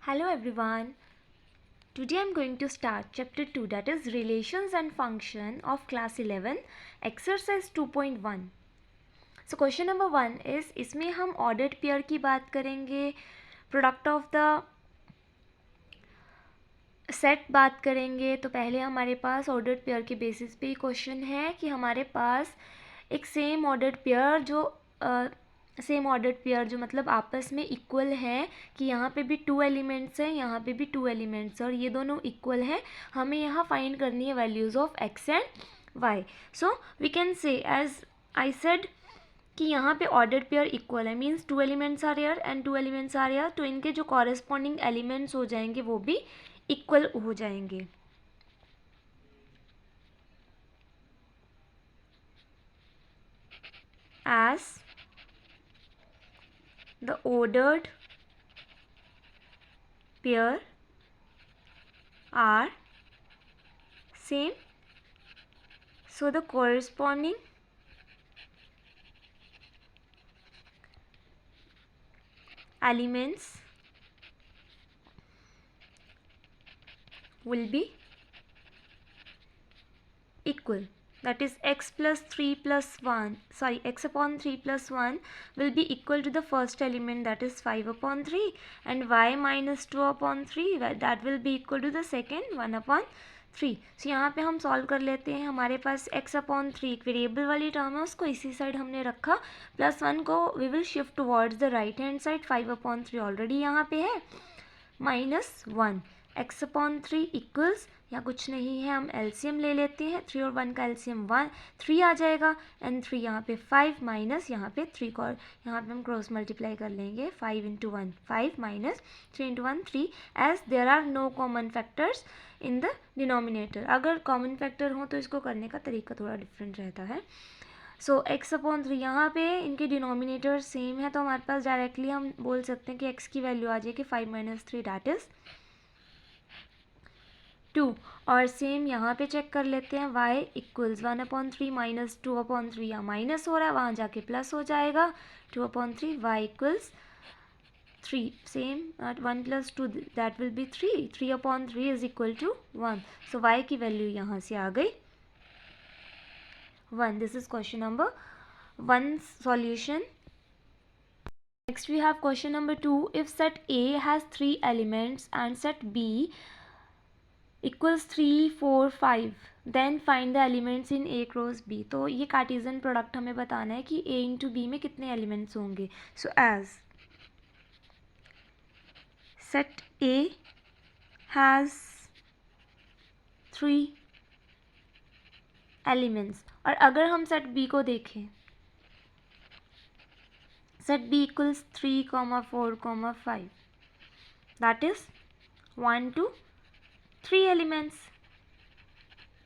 Hello everyone. Today I'm going to start chapter 2, that is relations and function of class 11 exercise 2.1. So question number 1 is इसमें हम ordered pair की बात करेंगे, product of the set बात करेंगे. तो पहले हमारे पास ordered pair के basis पे ही क्वेश्चन है कि हमारे पास एक सेम ordered pair जो मतलब आपस में इक्वल है कि यहाँ पे भी 2 एलिमेंट्स हैं, यहाँ पे भी 2 एलिमेंट्स और ये दोनों इक्वल हैं. हमें यहाँ फाइंड करनी है values of x and y. So we can say as I said कि यहाँ पे ऑर्डर्ड पेयर इक्वल है, means 2 elements are here and 2 elements are here, तो इनके जो कॉरेस्पॉन्डिंग एलिमेंट्स हो जाएंगे वो भी इक्वल हो जाएंगे. As the ordered pair are same, so the corresponding elements will be equal. That is x plus 3 plus 1, sorry, x upon 3 plus 1 will be equal to the first element, that is 5 upon 3, and y minus 2 upon 3, that will be equal to the second 1 upon 3. So यहाँ पे हम solve कर लेते हैं. हमारे पास x upon 3 एक variable वाली term है, उसको इसी साइड हमने रखा, प्लस 1 को we will shift towards the right hand side. 5 upon 3 already यहाँ पे है, माइनस 1, x अपॉन 3 इक्वल्स, या कुछ नहीं है, हम एलसीएम ले लेते हैं. 3 और 1 का एलसीएम 3 आ जाएगा, एंड 3 यहाँ पे 5 माइनस यहाँ पे 3 को यहाँ पे हम क्रॉस मल्टीप्लाई कर लेंगे. 5 into 1 5 minus 3 into 1 3, as there are no common factors in the denominator. अगर कॉमन फैक्टर हो तो इसको करने का तरीका थोड़ा डिफरेंट रहता है. सो x अपॉन 3, यहाँ पे इनके डिनोमिनेटर सेम है, तो हमारे पास डायरेक्टली हम बोल सकते हैं कि x की वैल्यू आ जाएगी 5 माइनस 3, डैट इज़ 2. और सेम यहाँ पे चेक कर लेते हैं, y equals 1 upon 3 minus 2 upon 3, यहाँ माइनस हो रहा है, वहाँ जाके प्लस हो जाएगा. 2 upon 3, y equals 3, same 1 plus 2, that will be 3. 3 upon 3 is equal to 1. So y की वैल्यू यहाँ से आ गई 1. This is question number 1 solution. Next we have question number 2. If set A has 3 elements and set B equals 3 4 5, then find the elements in A cross B. तो ये Cartesian product हमें बताना है कि A इंटू B में कितने elements होंगे. So as set A has 3 elements, और अगर हम सेट B को देखें, set B equals 3 4 5, that is 1 2 3 elements.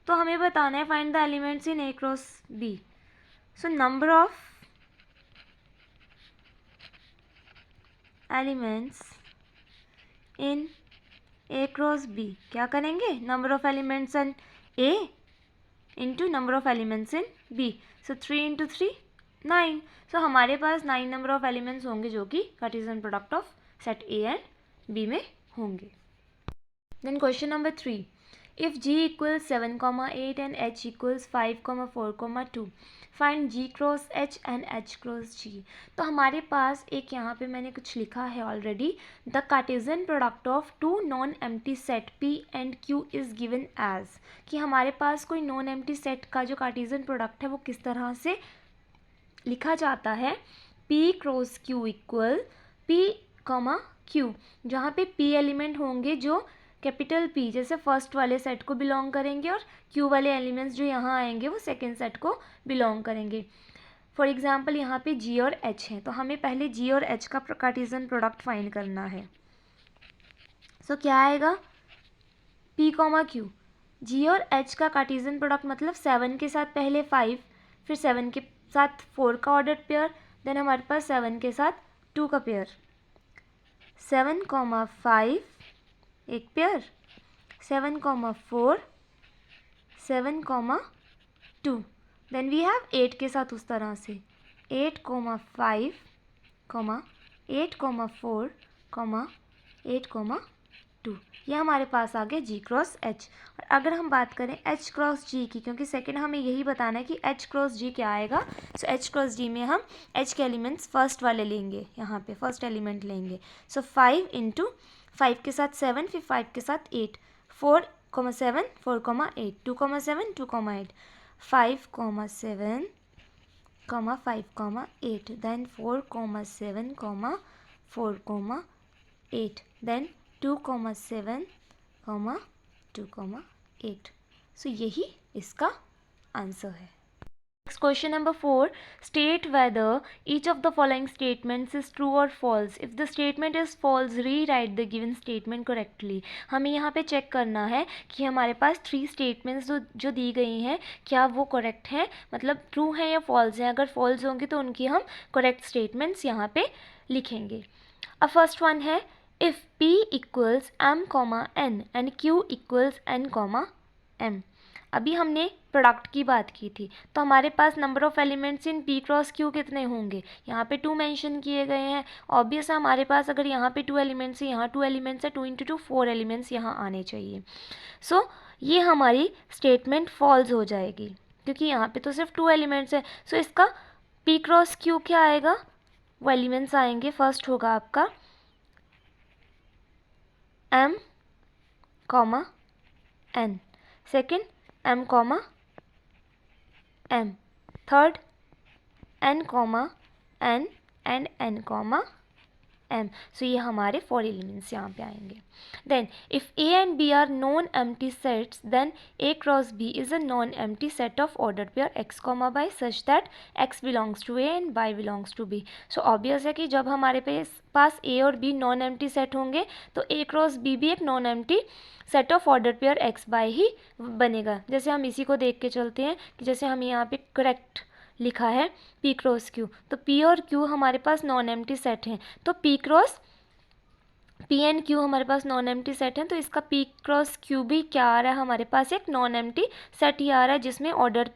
तो हमें बताना है find the elements in A cross B. So number of elements in A cross B, क्या करेंगे, number of elements in A into number of elements in B. So 3 into 3 9. So हमारे पास 9 number of elements होंगे जो कि Cartesian product of set A and B में होंगे. Then question number 3. If G equals 7, 8 and H equals 5, 4, 2, find G cross H and H cross G. तो हमारे पास एक यहाँ पे मैंने कुछ लिखा है already. The Cartesian product of two non-empty set P and Q is given as, कि हमारे पास कोई नॉन एम्प्टी सेट का जो कार्टेशियन प्रोडक्ट है वो किस तरह से लिखा जाता है. P cross Q equal P Q, जहाँ पे P एलिमेंट होंगे जो कैपिटल P जैसे फर्स्ट वाले सेट को बिलोंग करेंगे, और Q वाले एलिमेंट्स जो यहाँ आएंगे वो सेकेंड सेट को बिलोंग करेंगे. फॉर एग्जांपल यहाँ पे G और H है, तो हमें पहले G और H का कार्टेशियन प्रोडक्ट फाइंड करना है. सो क्या आएगा, P Q. G और H का कार्टेशियन प्रोडक्ट मतलब 7 के साथ पहले 5, फिर 7 के साथ 4 का ऑर्डर पेयर, देन हमारे पास 7 के साथ 2 का पेयर. 7 5 एक पेयर, 7 4 7 2, देन वी हैव 8 के साथ उस तरह से 8 5 8 4 8,2 ये हमारे पास आ गया G क्रॉस H। और अगर हम बात करें H क्रॉस G की, क्योंकि सेकंड हमें यही बताना है कि H क्रॉस G क्या आएगा, सो H क्रॉस G में हम H के एलिमेंट्स फर्स्ट वाले लेंगे, यहाँ पे फर्स्ट एलिमेंट लेंगे। सो 5 इंटू 5 के साथ 7, फिर 5 के साथ 8, 4,7 4,8, 2,7 2,8, 5,7 5,8, then 4,7 4,8, then 2,7 2,8। सो यही इसका आंसर है। Next question number 4, state whether each of the following statements is true और false. If the statement is false rewrite the given statement correctly. हमें यहाँ पे चेक करना है कि हमारे पास 3 स्टेटमेंट्स जो दी गई हैं क्या वो करेक्ट हैं, मतलब ट्रू हैं या फॉल्स हैं। अगर फॉल्स होंगी तो उनकी हम करेक्ट स्टेटमेंट्स यहाँ पे लिखेंगे। अब फर्स्ट वन है, if P equals M, N and Q equals N, M। अभी हमने प्रोडक्ट की बात की थी, तो हमारे पास number of elements in P cross Q कितने होंगे, यहाँ पे 2 मेंशन किए गए हैं। ऑब्वियस है हमारे पास अगर यहाँ पे 2 एलिमेंट्स है, यहाँ 2 एलिमेंट्स है, 2 इंटू 2 4 एलिमेंट्स यहाँ आने चाहिए। सो ये हमारी स्टेटमेंट फॉल्स हो जाएगी, क्योंकि यहाँ पे तो सिर्फ 2 एलिमेंट्स है। सो इसका P क्रॉस Q क्या आएगा, वो एलिमेंट्स आएंगे। फर्स्ट होगा आपका M, N, second M, M, third N, N and N, M। So ये हमारे 4 एलिमेंट्स यहाँ पे आएंगे। Then if A and B are non empty sets, then A cross B is a non empty set of order pair X, Y such that X belongs to A and Y belongs to B। So obvious है कि जब हमारे पास A और B non empty set होंगे तो A cross B भी एक non empty set of order pair X, Y ही बनेगा। जैसे हम इसी को देख के चलते हैं कि जैसे हम यहाँ पे करेक्ट लिखा है P क्रॉस Q, तो P और Q हमारे पास नॉन एम्प्टी सेट हैं, तो P एंड Q हमारे पास नॉन एम्प्टी सेट हैं, तो इसका P क्रॉस Q भी क्या आ रहा है, हमारे पास एक नॉन एम्प्टी सेट ही आ रहा है जिसमें ऑर्डर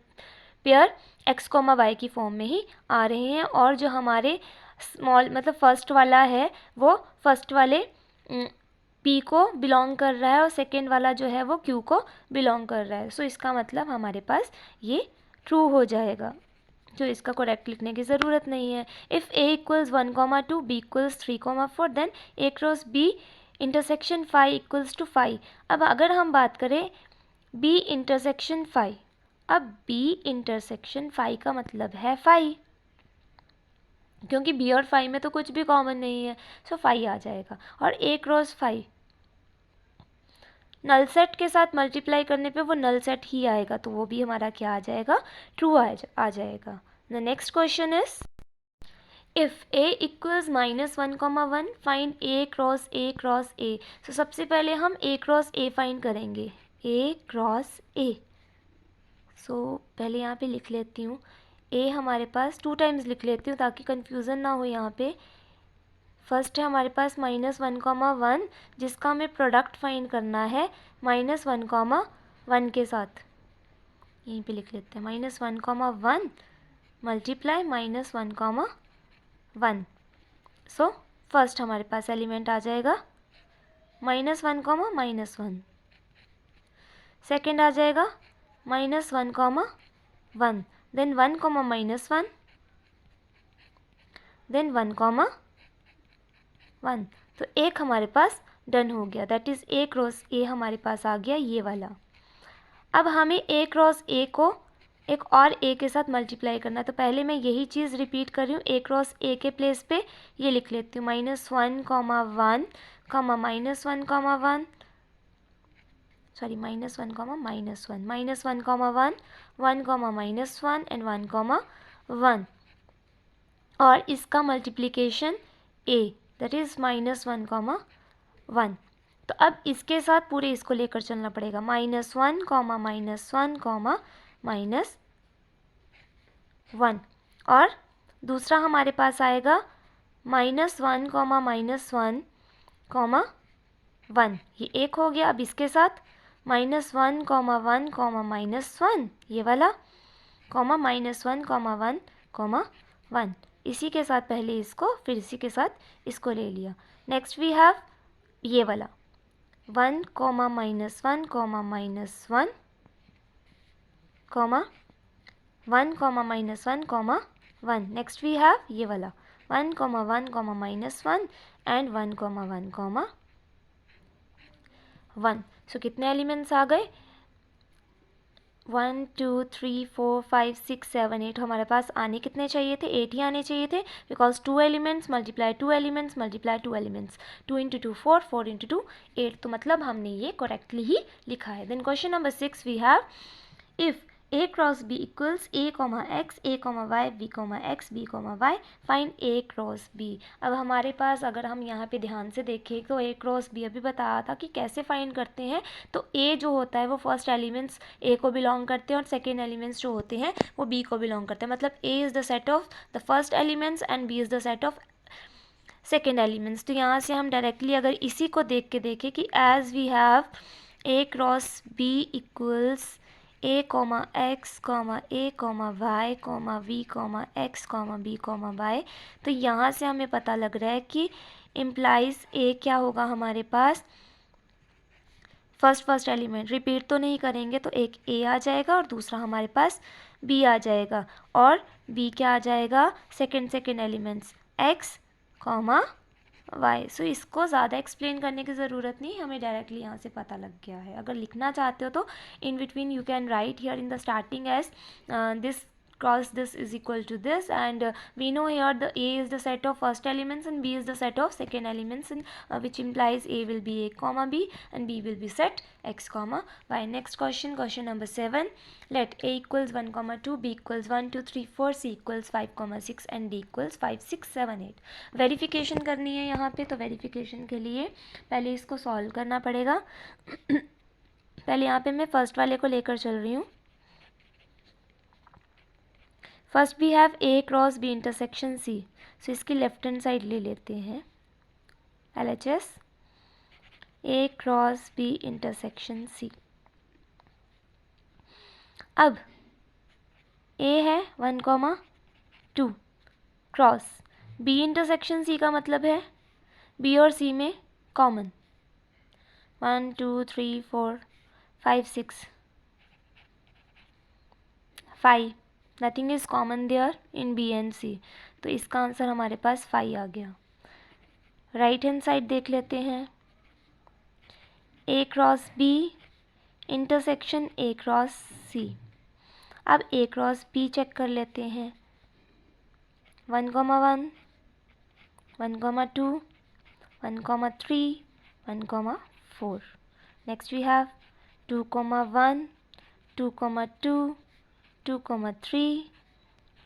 पेयर X, Y की फॉर्म में ही आ रहे हैं। और जो हमारे स्मॉल मतलब फर्स्ट वाला है वो फर्स्ट वाले P को बिलोंग कर रहा है और सेकेंड वाला जो है वो Q को बिलोंग कर रहा है। सो इसका मतलब हमारे पास ये ट्रू हो जाएगा, जो इसका करेक्ट लिखने की ज़रूरत नहीं है। If A equals 1,2, B equals 3,4, then A cross B intersection 5 equals to 5। अब अगर हम बात करें B इंटरसेक्शन 5, अब B इंटरसेक्शन 5 का मतलब है 5, क्योंकि B और 5 में तो कुछ भी कॉमन नहीं है, सो 5 आ जाएगा। और A क्रॉस 5 नल सेट के साथ मल्टीप्लाई करने पे वो नल सेट ही आएगा, तो वो भी हमारा क्या आ जाएगा, ट्रू आ जाएगा। The next question is, if A equals -1,1 find A cross A। तो सबसे पहले हम A क्रॉस A फाइंड करेंगे, A क्रॉस A। सो पहले यहाँ पे लिख लेती हूँ, A हमारे पास 2 टाइम्स लिख लेती हूँ ताकि कन्फ्यूज़न ना हो। यहाँ पे फर्स्ट है हमारे पास -1,1 जिसका हमें प्रोडक्ट फाइंड करना है -1,1 के साथ। यहीं पे लिख लेते हैं -1,1 मल्टीप्लाई -1,1। सो फर्स्ट हमारे पास एलिमेंट आ जाएगा -1,-1, सेकेंड आ जाएगा -1,1, देन 1,-1, देन 1,1। तो एक हमारे पास डन हो गया, that is A cross A हमारे पास आ गया ये वाला। अब हमें A क्रॉस A को एक और A के साथ मल्टीप्लाई करना है, तो पहले मैं यही चीज़ रिपीट कर रही हूँ। A क्रॉस A के प्लेस पे ये लिख लेती हूँ -1,1, -1,1, सॉरी -1, -1,-1, 1,-1 एंड 1,1 और इसका मल्टीप्लिकेशन A दैट इज़ -1,1। तो अब इसके साथ पूरे इसको लेकर चलना पड़ेगा -1, -1, और दूसरा हमारे पास आएगा -1, -1, ये एक हो गया। अब इसके साथ -1, -1, ये वाला -1, -1, इसी के साथ पहले इसको फिर इसी के साथ इसको ले लिया। नेक्स्ट वी हैव ये वाला 1 comma -1 comma -1 comma 1 comma -1 comma 1. Next we have ये वाला 1 comma 1 comma -1 and 1 comma 1 comma 1. So कितने एलिमेंट्स आ गए? 1 2 3 4 5 6 7 8. हमारे पास आने कितने चाहिए थे? 8 ही आने चाहिए थे, because 2 elements multiply 2 elements multiply 2 elements. 2 into 2 4, 4 into 2 8. तो मतलब हमने ये करेक्टली ही लिखा है. Then question number 6 we have if a cross b equals a comma x, a comma y, b comma x, b comma y, find a cross b. अब हमारे पास अगर हम यहाँ पे ध्यान से देखें तो a cross b अभी बताया था कि कैसे फाइंड करते हैं. तो a जो होता है वो फर्स्ट एलिमेंट्स a को बिलोंग करते हैं और सेकेंड एलिमेंट्स जो होते हैं वो b को बिलोंग करते हैं. मतलब a is the set of the first elements and b is the set of second elements. तो यहाँ से हम डायरेक्टली अगर इसी को देख के देखें कि as we have a cross b equals a comma x comma a comma y comma v comma x comma b comma y. तो यहाँ से हमें पता लग रहा है कि इम्प्लाइज a क्या होगा हमारे पास फर्स्ट एलिमेंट. रिपीट तो नहीं करेंगे तो एक a आ जाएगा और दूसरा हमारे पास b आ जाएगा और b क्या आ जाएगा? Second elements x comma Y. So इसको ज़्यादा एक्सप्लेन करने की ज़रूरत नहीं, हमें डायरेक्टली यहाँ से पता लग गया है. अगर लिखना चाहते हो तो in between you can write here in the starting as this cross this is equal to this, and we know here the a is the set of first elements and b is the set of second elements, and which implies a will be a comma b and b will be set x comma y. Next question, question number 7. Let a equals 1 comma 2, b equals 1 2 3 4, c equals 5 comma 6 and d equals 5 6 7 8. Verification करनी है यहाँ पे. तो verification के लिए पहले इसको solve करना पड़ेगा. पहले यहाँ पे मैं फर्स्ट वाले को लेकर चल रही हूँ. First we have a cross b intersection c. So इसकी लेफ्ट हैंड साइड ले लेते हैं. LHS a cross b intersection c. अब a है 1 comma 2 cross b intersection c का मतलब है b और c में common 1 2 3 4 5 6 5. Nothing is common there in B and C. तो इसका आंसर हमारे पास 5 आ गया. राइट हैंड साइड देख लेते हैं. a cross b intersection a cross c. अब a क्रॉस b चेक कर लेते हैं. 1 comma 1 1 comma 2 1 comma 3 1 comma 4. Next we have 2 comma 1 2 comma 2 2 comma 3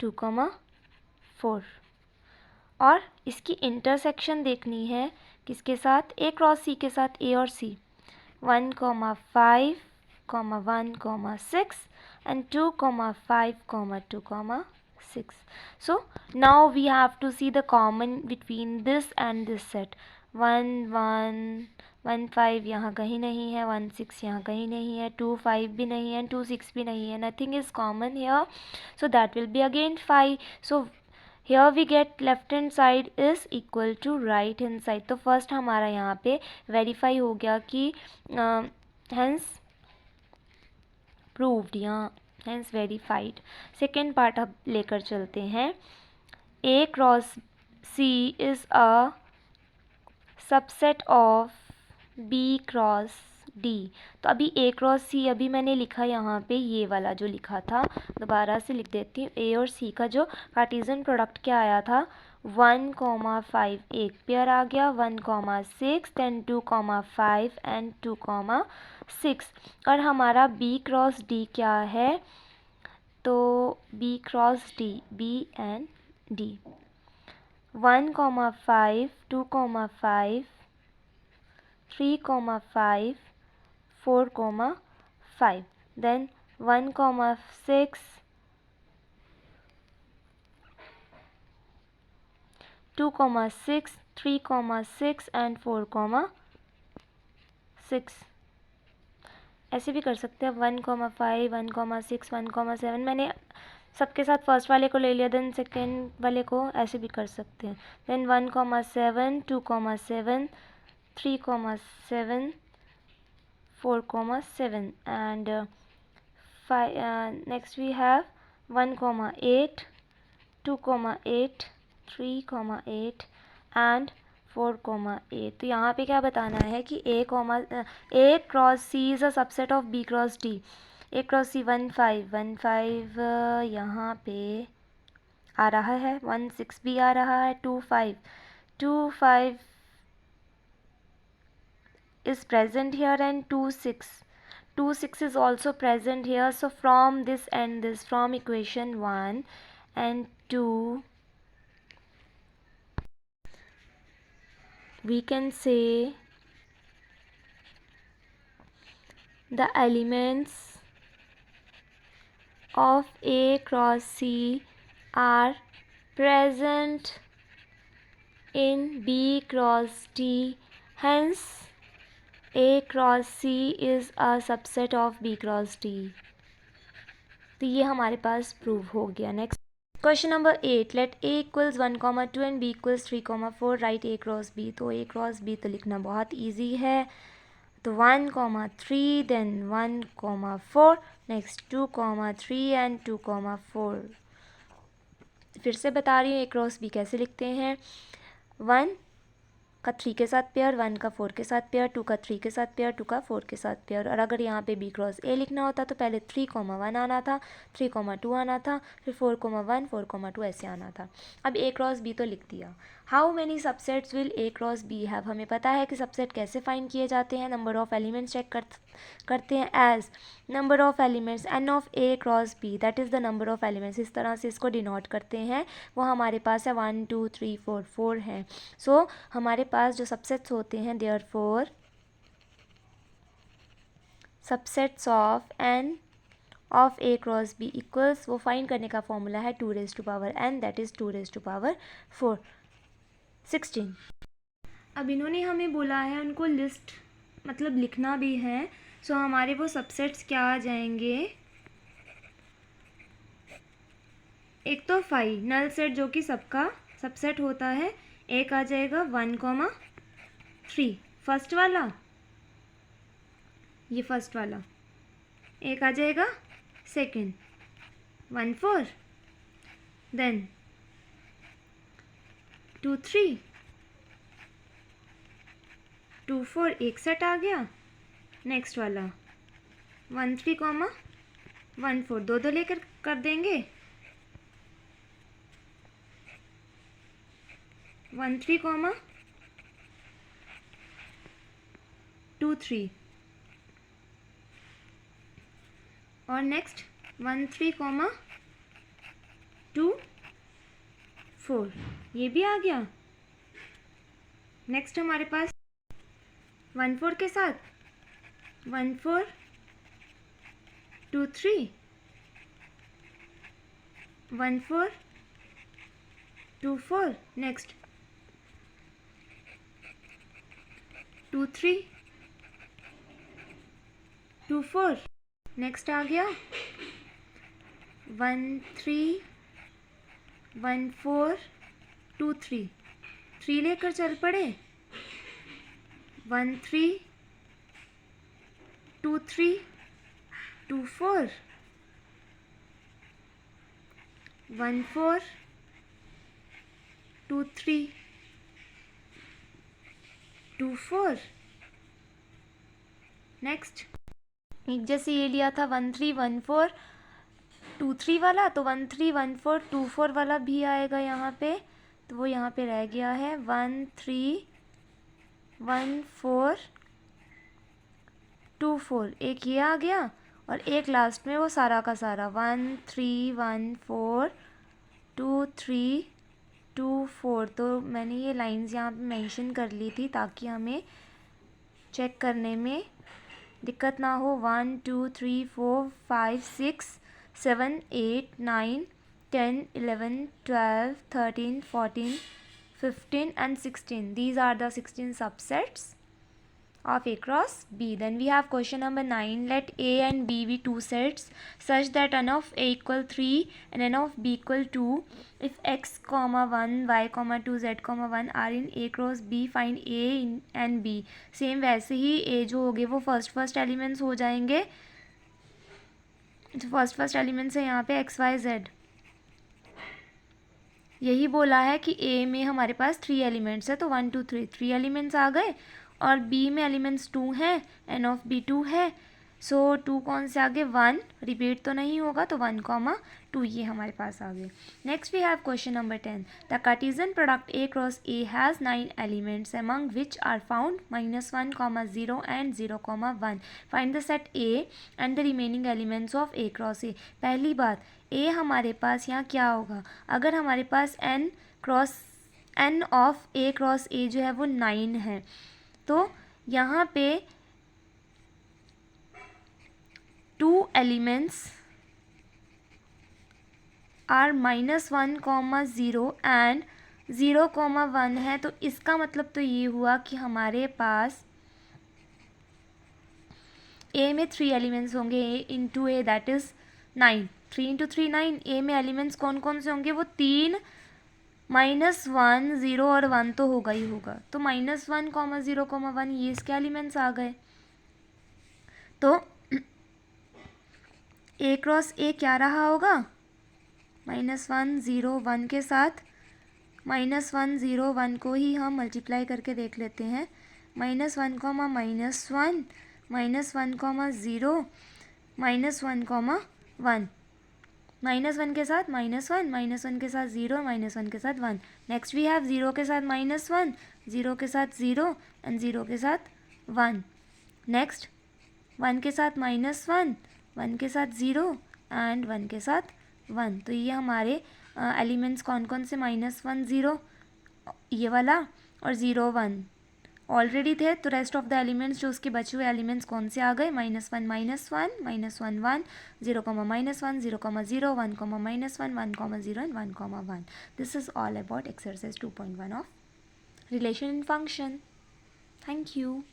2 comma 4. और इसकी इंटरसेक्शन देखनी है किसके साथ? a क्रॉस c के साथ. a और c 1 comma 5 comma 1 comma 6 and 2 comma 5 comma 2 comma 6. So now we have to see the common between this and this set. 1 1 1 5 यहाँ कहीं नहीं है. 1 6 यहाँ कहीं नहीं है. 2 5 भी नहीं है. 2 6 भी नहीं है. Nothing is common here. So that will be again 5. So here we get left hand side is equal to right hand side. तो first हमारा यहाँ पे verify हो गया कि hence proved या hence verified. सेकेंड पार्ट अब लेकर चलते हैं. a cross c is a subset of b cross d. तो अभी a क्रॉस c अभी मैंने लिखा यहाँ पे ये वाला जो लिखा था. दोबारा से लिख देती हूँ. a और c का जो कार्टेशियन प्रोडक्ट क्या आया था 1 कॉमा 5 एक पेयर आ गया. 1 comma 6 then 2 comma 5 and 2 comma 6. और हमारा b क्रॉस d क्या है? तो b cross d b and d 1 comma 5 2 comma 5 3 comma 5 4 comma 5 then 1 comma 6 2 comma 6 3 comma 6 and 4 comma 6. ऐसे भी कर सकते हैं. 1 कॉमा 5 1 कॉमा 6 1 कॉमा 7. मैंने सबके साथ फर्स्ट वाले को ले लिया. देन सेकेंड वाले को ऐसे भी कर सकते हैं. Then 1 comma 7 2 comma 7 3,7, 4,7, and 5. Next we have 1,8, 2,8, 3,8 and 4,8. तो यहाँ पे क्या बताना है कि A cross C is a subset of B cross D. A cross C 1 5 1 5 यहाँ पे आ रहा है, 1 6 भी आ रहा है, 2 5 is present here, and 2 6 is also present here. So from this and this, from equation 1 and 2, we can say the elements of A cross C are present in B cross D. Hence A cross C is a subset of B cross D. तो ये हमारे पास prove हो गया. Next question number 8. Let A equals 1,2 and B equals 3,4. Write A cross B. तो A cross B तो लिखना बहुत easy है. तो 1,3, देन 1,4, नेक्स्ट 2,3 एंड 2,4. फिर से बता रही हूँ A क्रॉस B कैसे लिखते हैं. 1 का 3 के साथ पेयर, 1 का 4 के साथ पेयर, 2 का 3 के साथ पेयर, 2 का 4 के साथ पेयर. और अगर यहाँ पे B क्रॉस A लिखना होता तो पहले 3,1 आना था, 3,2 आना था, फिर 4,1, 4,2 ऐसे आना था. अब A क्रॉस B तो लिख दिया. How many subsets will A cross B have. हमें पता है कि सबसेट कैसे फाइंड किए जाते हैं. नंबर ऑफ एलिमेंट्स चेक करते हैं as number of elements n of A cross B, that is the number of elements. इस तरह से इसको डिनोट करते हैं. वो हमारे पास है 1 2 3 4 4 हैं. सो हमारे पास जो सबसेट्स होते हैं, therefore subsets of n of A cross B equals, वो फाइंड करने का फॉर्मूला है 2 raised to power n, that is 2 raised to power 4, 16. अब इन्होंने हमें बोला है उनको लिस्ट मतलब लिखना भी है. सो हमारे वो सबसेट्स क्या आ जाएंगे. एक तो 5 नल सेट जो कि सबका सबसेट होता है. एक आ जाएगा 1,3 फर्स्ट वाला, ये फर्स्ट वाला. एक आ जाएगा सेकंड 1 4, देन 2 3 2 4 एक सेट आ गया. नेक्स्ट वाला 1 3, 1 4 दो दो लेकर कर देंगे. 1 3, 2 3 और नेक्स्ट 1 3, 2 4 ये भी आ गया. नेक्स्ट हमारे पास 1 4 के साथ 1 4 2 3, 1 4 2 4, नेक्स्ट 2 3 2 4, नेक्स्ट आ गया 1 3 1 4 2 3 3 लेकर चल पड़े. 1 3 2 3 2 4 1 4 2 3 2 4. नेक्स्ट एक जैसे ये लिया था 1 3 1 4 2 3 वाला, तो 1 3 1 4 2 4 वाला भी आएगा यहाँ पे. तो वो यहाँ पे रह गया है 1 3 1 4 2 4. एक ये आ गया और एक लास्ट में वो सारा का सारा 1 3 1 4 2 3 2 4. तो मैंने ये लाइंस यहाँ पे मेंशन कर ली थी ताकि हमें चेक करने में दिक्कत ना हो. 1 2 3 4 5 6 7 8 9 10 11 12 13 14 15 and 16. These are the 16 subsets of A cross B. Then we have question number 9. Let A and B be two sets such that n of A equal 3 and n of B equal 2. If x, 1, y, 2, z, 1 are in A cross B, find A and B. Same वैसे ही A जो होंगे वो first elements हो जाएंगे. जो first elements है यहाँ पे x, y, z. यही बोला है कि A में हमारे पास 3 एलिमेंट्स है, तो 1 2 3 एलिमेंट्स आ गए. और B में एलिमेंट्स 2 हैं, n ऑफ B 2 है. सो 2 कौन से आगे 1, रिपीट तो नहीं होगा, तो 1, 2 ये हमारे पास आ गए. Next we have question number 10. The cartesian product A cross A has 9 elements among which are found -1, 0 and 0, 1. Find the set A and the remaining elements of A cross A. पहली बात, A हमारे पास यहाँ क्या होगा, अगर हमारे पास n of A cross A जो है वो 9 है, तो यहाँ पे 2 एलिमेंट्स आर -1, 0 एंड 0, 1 है. तो इसका मतलब तो ये हुआ कि हमारे पास A में 3 एलिमेंट्स होंगे. A into A that is 9. 3 into 3 9. A में एलिमेंट्स कौन कौन से होंगे, वो 3, -1, 0 और 1 तो होगा ही होगा. तो -1, 0, 1 ये इसके एलिमेंट्स आ गए. तो A क्रॉस A क्या रहा होगा, -1, 0, 1 के साथ -1, 0, 1 को ही हम मल्टीप्लाई करके देख लेते हैं. -1, -1, -1, -1, -0, -1, -1, -1 के साथ -1, -1 के साथ 0, -1 के साथ 1. नेक्स्ट वी हैव 0 के साथ -1, 0 के साथ 0 एंड 0 के साथ 1. नेक्स्ट 1 के साथ -1, 1 के साथ 0 एंड 1 के साथ 1. तो ये हमारे एलिमेंट्स कौन कौन से, -1, 0 ये वाला और 0, 1 ऑलरेडी थे. तो रेस्ट ऑफ द एलिमेंट्स जो उसके बचे हुए एलिमेंट्स कौन से आ गए, -1, -1, -1, 1, 0, -1, 0, 0, 1, -1, 1, 0 and 1, 1. This is all about exercise 2.1 of relation in function. Thank you.